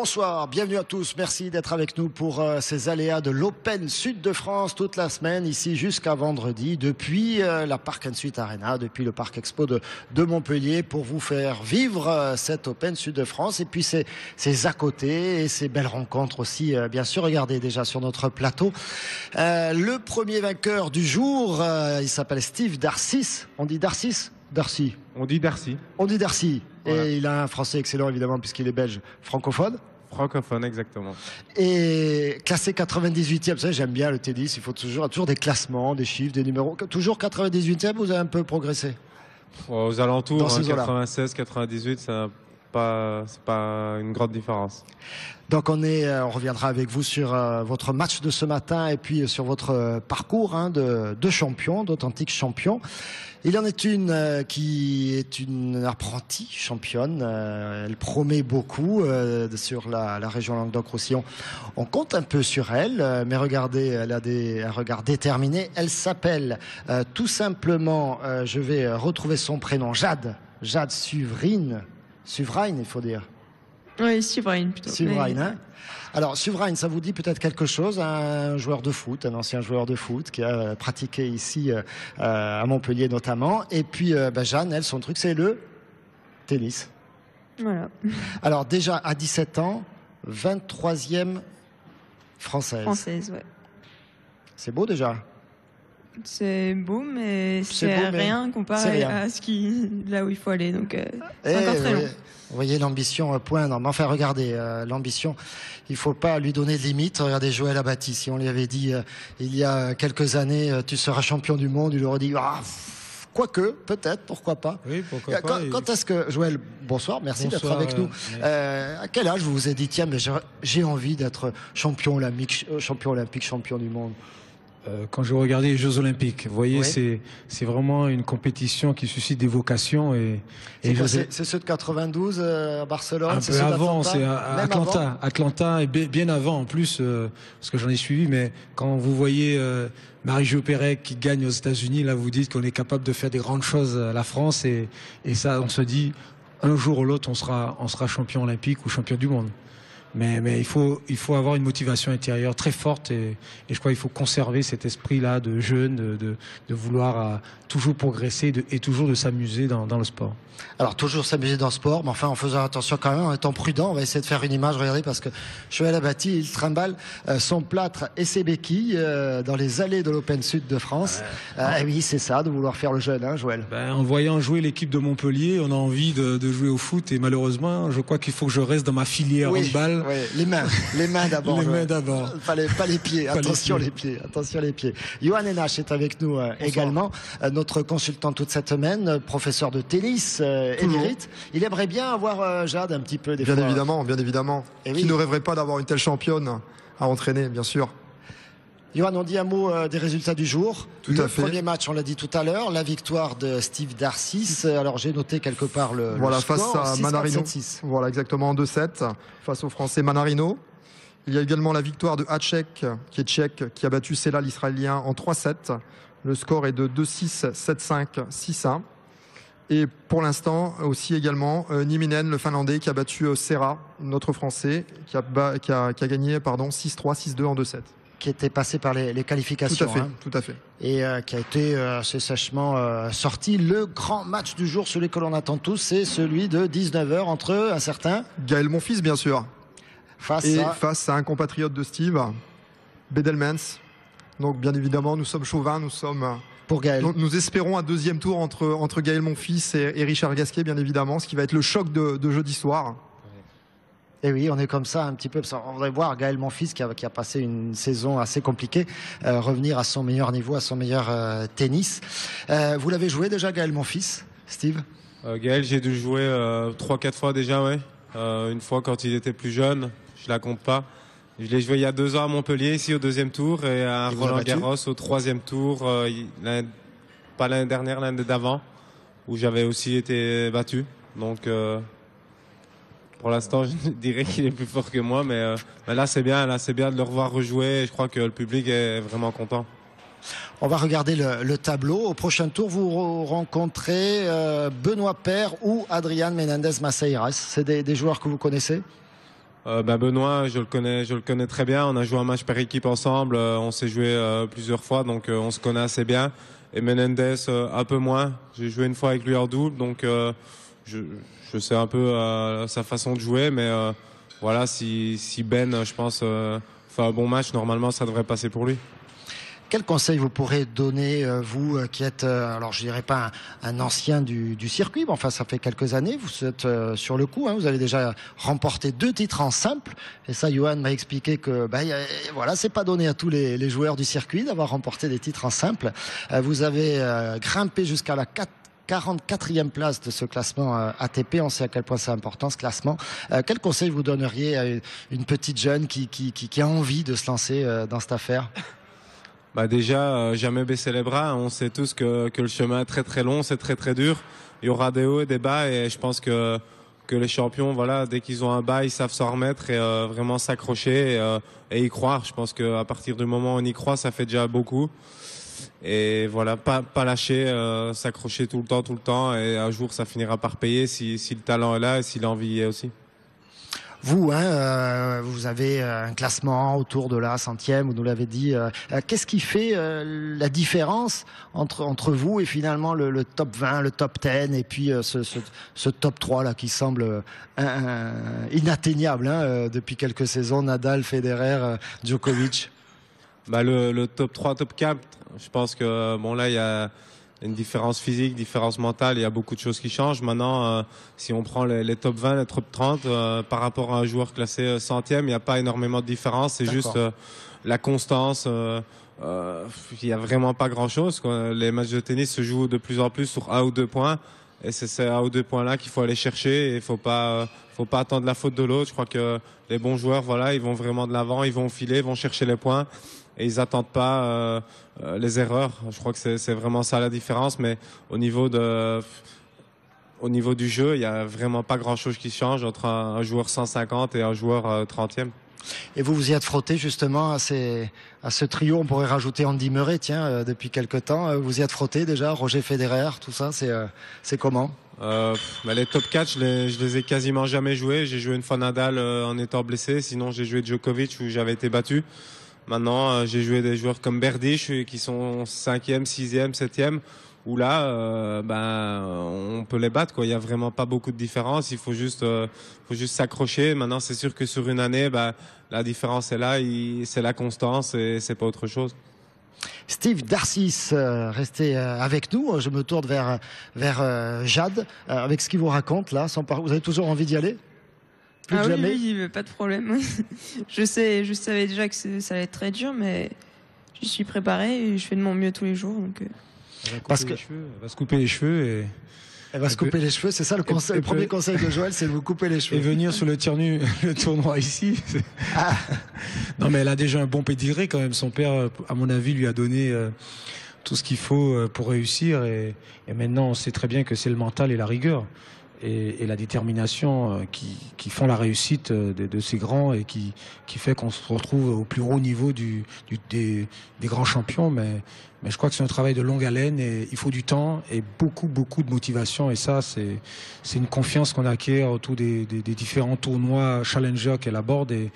Bonsoir, bienvenue à tous. Merci d'être avec nous pour ces aléas de l'Open Sud de France toute la semaine, ici jusqu'à vendredi, depuis la Park & Suite Arena, depuis le Parc Expo de Montpellier, pour vous faire vivre cet Open Sud de France. Et puis ces à côté et ces belles rencontres aussi, bien sûr. Regardez déjà sur notre plateau. Le premier vainqueur du jour, il s'appelle Steve Darcis. On dit Darcis ? Darcy. On dit Darcy. On dit Darcy. Voilà. Et il a un français excellent, évidemment, puisqu'il est belge francophone. Francophone, exactement. Et classé 98e. Vous savez, j'aime bien le tennis. Il faut toujours des classements, des chiffres, des numéros. Toujours 98e, vous avez un peu progressé. Aux alentours, 96, 98, c'est pas une grande différence. Donc on reviendra avec vous sur votre match de ce matin et puis sur votre parcours de champion, d'authentique champion. Il y en est une qui est une apprentie championne. Elle promet beaucoup sur la région Languedoc-Roussillon. On compte un peu sur elle, mais regardez, elle a un regard déterminé. Elle s'appelle tout simplement, je vais retrouver son prénom, Jade Suvrine, il faut dire. Oui, Suvrine plutôt. Suvrine, hein. Alors, Suvrine, ça vous dit peut-être quelque chose, un joueur de foot, un ancien joueur de foot qui a pratiqué ici à Montpellier notamment. Et puis, Jeanne, elle, son truc, c'est le tennis. Voilà. Alors, déjà, à 17 ans, 23e française. Française, ouais. C'est beau déjà. C'est beau, mais c'est rien comparé à là où il faut aller. Donc, c'est encore très long. Vous voyez l'ambition poindre. Mais enfin, regardez, l'ambition, il faut pas lui donner de limite. Regardez Joël Abati. Si on lui avait dit il y a quelques années, tu seras champion du monde, il lui aurait dit quoique, peut-être, pourquoi pas. Oui, pourquoi pas. Quand est-ce que, Joël, bonsoir, merci d'être avec nous. À quel âge vous vous êtes dit, tiens, mais j'ai envie d'être champion olympique, champion du monde? Quand je regardais les Jeux Olympiques, vous voyez, oui. c'est vraiment une compétition qui suscite des vocations. C'est ceux de 92 à Barcelone. Un peu avant, c'est à Atlanta et bien avant en plus, parce que j'en ai suivi. Mais quand vous voyez Marie-Jo Pérec qui gagne aux États-Unis, là vous dites qu'on est capable de faire des grandes choses à la France et ça, on se dit un jour ou l'autre on sera champion olympique ou champion du monde. Mais il faut avoir une motivation intérieure très forte et je crois qu'il faut conserver cet esprit-là de jeune, de vouloir toujours progresser et toujours de s'amuser dans le sport. Alors toujours s'amuser dans le sport, mais enfin en faisant attention quand même, en étant prudent. On va essayer de faire une image, regardez, parce que Joël Abati, il trimballe son plâtre et ses béquilles dans les allées de l'Open Sud de France. Oui, c'est ça, de vouloir faire le jeune, hein, Joël. En voyant jouer l'équipe de Montpellier, on a envie de jouer au foot et malheureusement, je crois qu'il faut que je reste dans ma filière handball. Oui, les mains d'abord. Les mains d'abord. Pas les pieds, attention les pieds. Johan Enache est avec nous également, notre consultant toute cette semaine, professeur de tennis émérite. Il aimerait bien avoir Jade un petit peu des fois. Bien évidemment. Et Qui ne rêverait pas d'avoir une telle championne à entraîner, bien sûr. Johan, on dit un mot des résultats du jour. Tout à fait. Le premier match, on l'a dit tout à l'heure, la victoire de Steve Darcis. Alors j'ai noté quelque part le face score, à 6, Manarino. 4, 7, 6. Voilà, exactement, en 2-7 face au Français Manarino. Il y a également la victoire de Hacek, qui est tchèque, qui a battu Sela, l'Israélien, en 3-7. Le score est de 2-6, 7-5, 6-1. Et pour l'instant, aussi également, Nieminen, le Finlandais, qui a battu Serra, notre Français, qui a gagné 6-3, 6-2 en 2-7. Qui était passé par les qualifications. Tout à fait. Et qui a été assez sèchement sorti. Le grand match du jour, celui que l'on attend tous, c'est celui de 19h entre un certain Gaël Monfils, bien sûr. Face à un compatriote de Steve, Bedelmans. Donc bien évidemment, nous sommes chauvins, pour Gaël. Donc, nous espérons un deuxième tour entre Gaël Monfils et Richard Gasquet, bien évidemment, ce qui va être le choc de jeudi soir. Et oui, on est comme ça un petit peu. On va voir Gaël Monfils qui a passé une saison assez compliquée, revenir à son meilleur niveau, à son meilleur tennis. Vous l'avez joué déjà, Gaël Monfils, Steve? Gaël, j'ai dû jouer 3-4 fois déjà, ouais. Une fois quand il était plus jeune, je la compte pas. Je l'ai joué il y a 2 ans à Montpellier, ici au 2e tour, et à Roland-Garros au 3e tour, pas l'année dernière, l'année d'avant, où j'avais aussi été battu. Donc, pour l'instant, je dirais qu'il est plus fort que moi, mais là, c'est bien de le revoir rejouer, et je crois que le public est vraiment content. On va regarder le tableau. Au prochain tour, vous rencontrez Benoît Paire ou Adrián Menéndez Maceiras. C'est des joueurs que vous connaissez? Benoît, je le connais très bien. On a joué un match par équipe ensemble. On s'est joué plusieurs fois, donc on se connaît assez bien. Et Menendez, un peu moins. J'ai joué une fois avec lui en double, donc je sais un peu sa façon de jouer. Mais voilà, si Ben, je pense, fait un bon match, normalement, ça devrait passer pour lui. Quel conseil vous pourrez donner, vous qui êtes, alors je dirais pas un ancien du circuit, mais enfin ça fait quelques années, vous êtes sur le coup, hein, vous avez déjà remporté 2 titres en simple, et ça Johan m'a expliqué que voilà, c'est pas donné à tous les joueurs du circuit d'avoir remporté des titres en simple. Vous avez grimpé jusqu'à la 44e place de ce classement ATP. On sait à quel point c'est important ce classement. Quel conseil vous donneriez à une petite jeune qui a envie de se lancer dans cette affaire? Déjà, jamais baisser les bras. On sait tous que le chemin est très très long, c'est très très dur. Il y aura des hauts et des bas, et je pense que les champions, voilà, dès qu'ils ont un bas, ils savent s'en remettre et vraiment s'accrocher et y croire. Je pense qu'à partir du moment où on y croit, ça fait déjà beaucoup. Et voilà, pas lâcher, s'accrocher tout le temps, et un jour ça finira par payer si le talent est là et si l'envie y est aussi. Vous, vous avez un classement autour de la 100e, vous nous l'avez dit. Qu'est-ce qui fait la différence entre vous et finalement le top 20, le top 10 et puis ce top 3 là qui semble inatteignable depuis quelques saisons, Nadal, Federer, Djokovic? Le top 3, top 4, je pense que là il y a une différence physique, différence mentale, il y a beaucoup de choses qui changent. Maintenant, si on prend les top 20, les top 30, par rapport à un joueur classé 100e, il n'y a pas énormément de différence. C'est juste la constance. Il n'y a vraiment pas grand-chose. Les matchs de tennis se jouent de plus en plus sur 1 ou 2 points. Et c'est ces 1 ou 2 points-là qu'il faut aller chercher. Et il faut pas attendre la faute de l'autre. Je crois que les bons joueurs, voilà, ils vont vraiment de l'avant, ils vont filer, ils vont chercher les points. Et ils attendent pas les erreurs. Je crois que c'est vraiment ça la différence. Mais au niveau du jeu, il y a vraiment pas grand-chose qui change entre un joueur 150 et un joueur 30e. Et vous y êtes frotté justement à ce trio. On pourrait rajouter Andy Murray, depuis quelque temps. Vous y êtes frotté déjà, Roger Federer, tout ça, c'est comment? Les top 4, je les ai quasiment jamais joués. J'ai joué une fois Nadal en étant blessé. Sinon, j'ai joué Djokovic où j'avais été battu. Maintenant, j'ai joué des joueurs comme Berdych qui sont 5e, 6e, 7e, où là, on peut les battre, quoi. Il y a vraiment pas beaucoup de différence. Il faut juste s'accrocher. Maintenant, c'est sûr que sur une année, la différence est là. C'est la constance et c'est pas autre chose. Steve Darcis, restez avec nous. Je me tourne vers Jade, avec ce qu'il vous raconte là. Vous avez toujours envie d'y aller? Oui, pas de problème. Je savais déjà que ça allait être très dur, mais je suis préparée et je fais de mon mieux tous les jours. Donc, elle va se couper les cheveux et... Elle va se couper les cheveux, c'est ça le premier conseil de Joël, c'est de vous couper les cheveux. Et venir sur le tournoi ici. Non, mais elle a déjà un bon pédigré quand même. Son père, à mon avis, lui a donné tout ce qu'il faut pour réussir. Et maintenant, on sait très bien que c'est le mental et la rigueur et la détermination qui font la réussite de ces grands et qui fait qu'on se retrouve au plus haut niveau des grands champions. Mais je crois que c'est un travail de longue haleine et il faut du temps et beaucoup de motivation. Et ça, c'est une confiance qu'on acquiert autour des différents tournois Challenger qu'elle aborde. Et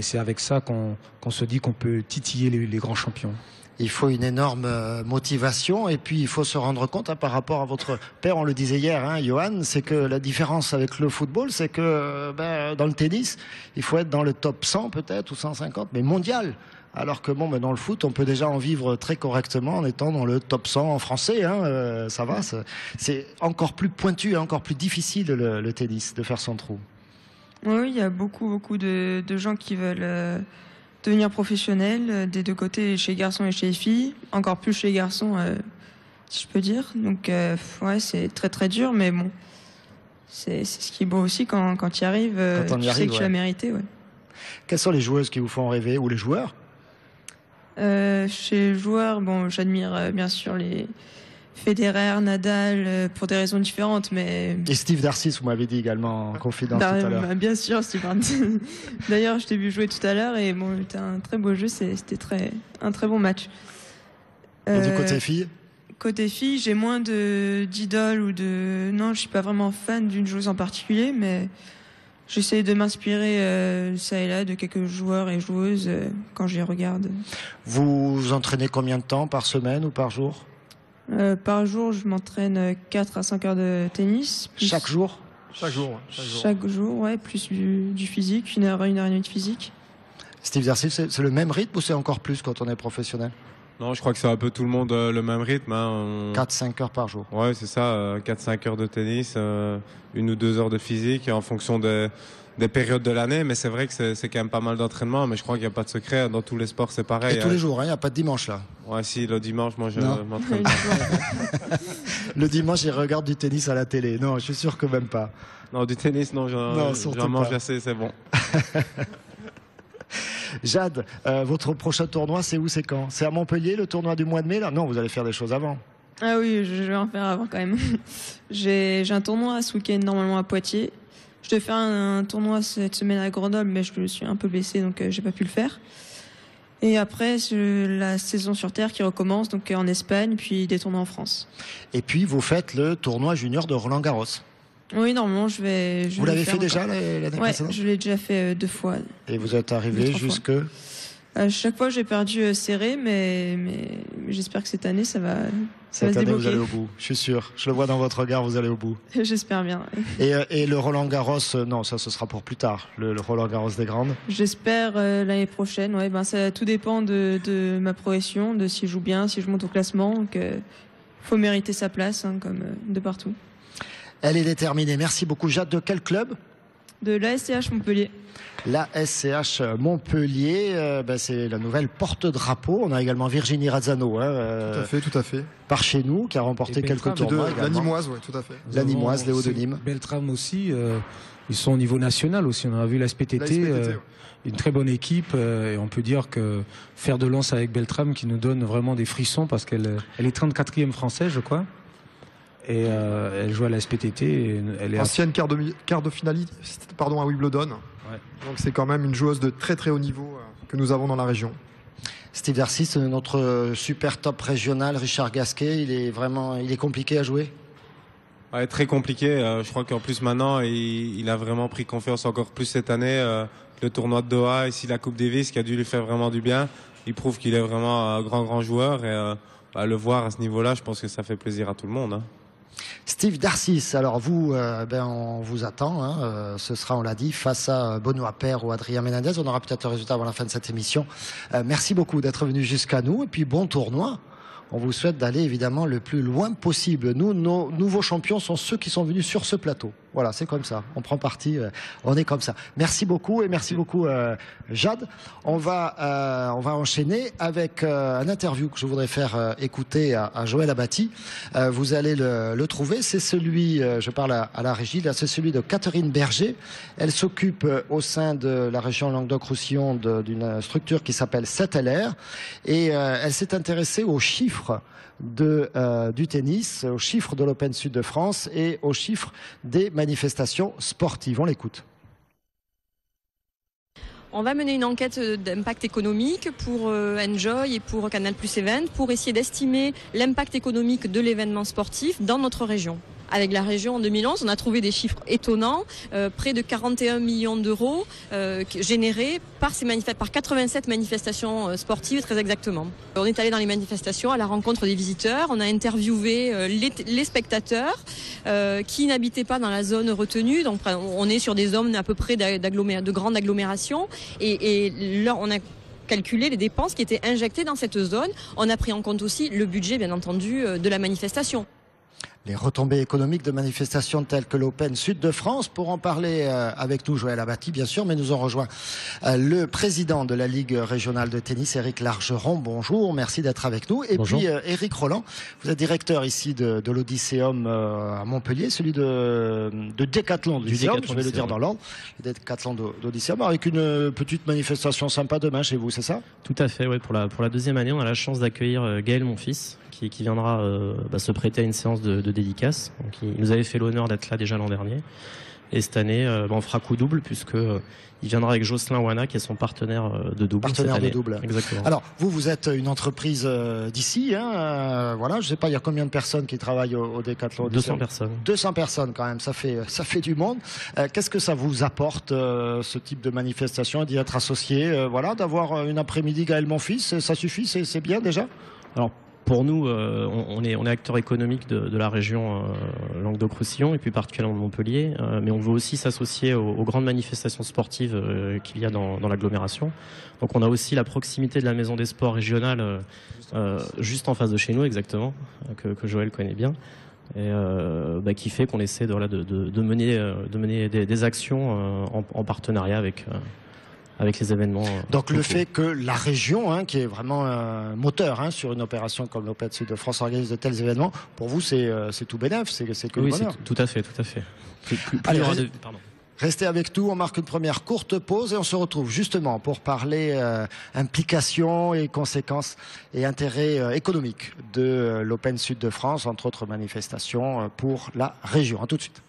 c'est avec ça qu'on se dit qu'on peut titiller les grands champions. Il faut une énorme motivation et puis il faut se rendre compte par rapport à votre père, on le disait hier, Johan, c'est que la différence avec le football, c'est que dans le tennis, il faut être dans le top 100 peut-être ou 150, mais mondial. Alors que dans le foot, on peut déjà en vivre très correctement en étant dans le top 100 en français. Ça va, c'est encore plus pointu, encore plus difficile le tennis de faire son trou. Oui, il y a beaucoup de gens qui veulent devenir professionnels des deux côtés, chez les garçons et chez les filles. Encore plus chez les garçons, si je peux dire. Donc, c'est très très dur, mais bon, c'est ce qui est beau aussi quand tu y arrives. Quand on y arrive, sais que tu l'as mérité. Ouais. Quelles sont les joueuses qui vous font rêver ou les joueurs? Chez les joueurs, j'admire bien sûr les Federer, Nadal, pour des raisons différentes, mais... Et Steve Darcis, vous m'avez dit également en confidence tout à l'heure. Bien sûr, Steve. D'ailleurs, je t'ai vu jouer tout à l'heure et c'était un très beau jeu, c'était un très bon match. Et du côté filles? Côté filles, j'ai moins d'idoles ou de... Non, je suis pas vraiment fan d'une joueuse en particulier, mais j'essaie de m'inspirer ça et là de quelques joueurs et joueuses quand je les regarde. Vous vous entraînez combien de temps par semaine ou par jour? Par jour, je m'entraîne 4 à 5 heures de tennis. Chaque jour? Chaque jour. Chaque jour, ouais, plus du physique, 1 heure et demie de physique. Steve Darcis, c'est le même rythme ou c'est encore plus quand on est professionnel? Non, je crois que c'est un peu tout le monde le même rythme. 4-5 heures par jour. Ouais, c'est ça, 4-5 heures de tennis, 1 ou 2 heures de physique en fonction des périodes de l'année. Mais c'est vrai que c'est quand même pas mal d'entraînement. Mais je crois qu'il n'y a pas de secret. Dans tous les sports, c'est pareil. Et tous les jours, il n'y a pas de dimanche là? Ouais, si, le dimanche, moi, je m'entraîne. Le dimanche, il regarde du tennis à la télé. Non, je suis sûr que même pas. Non, du tennis, non, j'en mange assez, c'est bon. Jade, votre prochain tournoi, c'est où, c'est quand? C'est à Montpellier, le tournoi du mois de mai là? Non, vous allez faire des choses avant. Ah oui, je vais en faire avant quand même. J'ai un tournoi ce week-end normalement à Poitiers. Je devais faire un tournoi cette semaine à Grenoble, mais je me suis un peu blessée, donc j'ai pas pu le faire. Et après, la saison sur Terre qui recommence, donc en Espagne, puis des tournois en France. Et puis, vous faites le tournoi junior de Roland-Garros. Oui, normalement, je vais. Vous l'avez fait déjà l'année précédente? Ouais, je l'ai déjà fait 2 fois. Et vous êtes arrivé jusque? Chaque fois, j'ai perdu serré, mais j'espère que cette année, ça va se débloquer. Vous allez au bout, je suis sûr. Je le vois dans votre regard, vous allez au bout. J'espère bien. Et le Roland-Garros, non, ça, ce sera pour plus tard, le Roland-Garros des grandes. J'espère l'année prochaine. Ouais, ça tout dépend de ma progression, de si je joue bien, si je monte au classement. Donc, faut mériter sa place, comme de partout. Elle est déterminée. Merci beaucoup, Jade. De quel club? De l'ASCH Montpellier. La SCH Montpellier, c'est la nouvelle porte-drapeau. On a également Virginie Razzano, tout à fait. Par chez nous, qui a remporté quelques tournois. La Nîmoise, oui, tout à fait. La Nîmoise, Léo de Nîmes. Beltrame aussi, ils sont au niveau national aussi. On a vu la SPTT, une très bonne équipe. Et on peut dire que faire de lance avec Beltrame qui nous donne vraiment des frissons parce qu'elle est 34e française, je crois. Et elle joue à la SPTT. Et elle est ancienne quart de finaliste à Wimbledon. Ouais. Donc c'est quand même une joueuse de très très haut niveau que nous avons dans la région. Steve Darcis, notre super top régional, Richard Gasquet, il est compliqué à jouer? Ouais, très compliqué. Je crois qu'en plus maintenant, il a vraiment pris confiance encore plus cette année. Le tournoi de Doha, ici la Coupe Davis, qui a dû lui faire vraiment du bien. Il prouve qu'il est vraiment un grand joueur. Et le voir à ce niveau-là, je pense que ça fait plaisir à tout le monde. Steve Darcis, alors vous, on vous attend. Ce sera, on l'a dit, face à Benoît Paire ou Adrien Menendez. On aura peut-être le résultat avant la fin de cette émission. Merci beaucoup d'être venu jusqu'à nous. Et puis bon tournoi. On vous souhaite d'aller évidemment le plus loin possible. Nous, nos nouveaux champions sont ceux qui sont venus sur ce plateau. Voilà, c'est comme ça. On prend parti, on est comme ça. Merci beaucoup et merci beaucoup Jade. On va enchaîner avec un interview que je voudrais faire écouter à Joël Abati. Vous allez le trouver. C'est celui, je parle à la régie, là, c'est celui de Catherine Berger. Elle s'occupe au sein de la région Languedoc-Roussillon d'une structure qui s'appelle 7LR et elle s'est intéressée aux chiffres du tennis, aux chiffres de l'Open Sud de France et aux chiffres des manifestations sportives. On l'écoute. On va mener une enquête d'impact économique pour Enjoy et pour Canal+ Event pour essayer d'estimer l'impact économique de l'événement sportif dans notre région. Avec la région en 2011, on a trouvé des chiffres étonnants, près de 41 millions d'euros générés par 87 manifestations sportives très exactement. On est allé dans les manifestations à la rencontre des visiteurs, on a interviewé les spectateurs qui n'habitaient pas dans la zone retenue, donc on est sur des zones à peu près de grandes agglomérations et là on a calculé les dépenses qui étaient injectées dans cette zone. On a pris en compte aussi le budget bien entendu de la manifestation. Les retombées économiques de manifestations telles que l'Open Sud de France. Pour en parler avec nous, Joël Abati, bien sûr, mais nous en rejoint le président de la Ligue régionale de tennis, Éric Largeron. Bonjour, merci d'être avec nous. Et bonjour. Puis Éric Roland, vous êtes directeur ici de l'Odysseum à Montpellier, celui de Décathlon d'Odysseum, je vais le dire dans l'ordre, le Décathlon d'Odysseum, avec une petite manifestation sympa demain chez vous, c'est ça? Tout à fait, ouais. Pour la deuxième année, on a la chance d'accueillir Gaël, mon fils, qui viendra se prêter à une séance de dédicace. Donc, il nous avait fait l'honneur d'être là déjà l'an dernier. Et cette année, on fera coup double puisque il viendra avec Jocelyn Wana qui est son partenaire de double. Partenaire de double. Exactement. Alors vous êtes une entreprise d'ici, hein, voilà. Je sais pas, il y a combien de personnes qui travaillent au Décathlon? 200 personnes. 200 personnes quand même, ça fait du monde. Qu'est-ce que ça vous apporte ce type de manifestation, d'y être associé, voilà, d'avoir une après-midi Gaël Monfils, ça suffit, c'est bien déjà? Alors pour nous, on est acteur économique de la région Languedoc-Roussillon et plus particulièrement de Montpellier, mais on veut aussi s'associer aux grandes manifestations sportives qu'il y a dans l'agglomération. Donc on a aussi la proximité de la Maison des Sports régionale juste en face de chez nous, exactement, que Joël connaît bien. Et qui fait qu'on essaie de mener des actions en partenariat avec les événements. Donc le fait que la région, hein, qui est vraiment un moteur, hein, sur une opération comme l'Open Sud de France organise de tels événements, pour vous c'est tout bénef, c'est que le bonheur. Tout à fait. Allez, restez avec nous, on marque une première courte pause et on se retrouve justement pour parler implications et conséquences et intérêts économiques de l'Open Sud de France, entre autres manifestations pour la région. À tout de suite.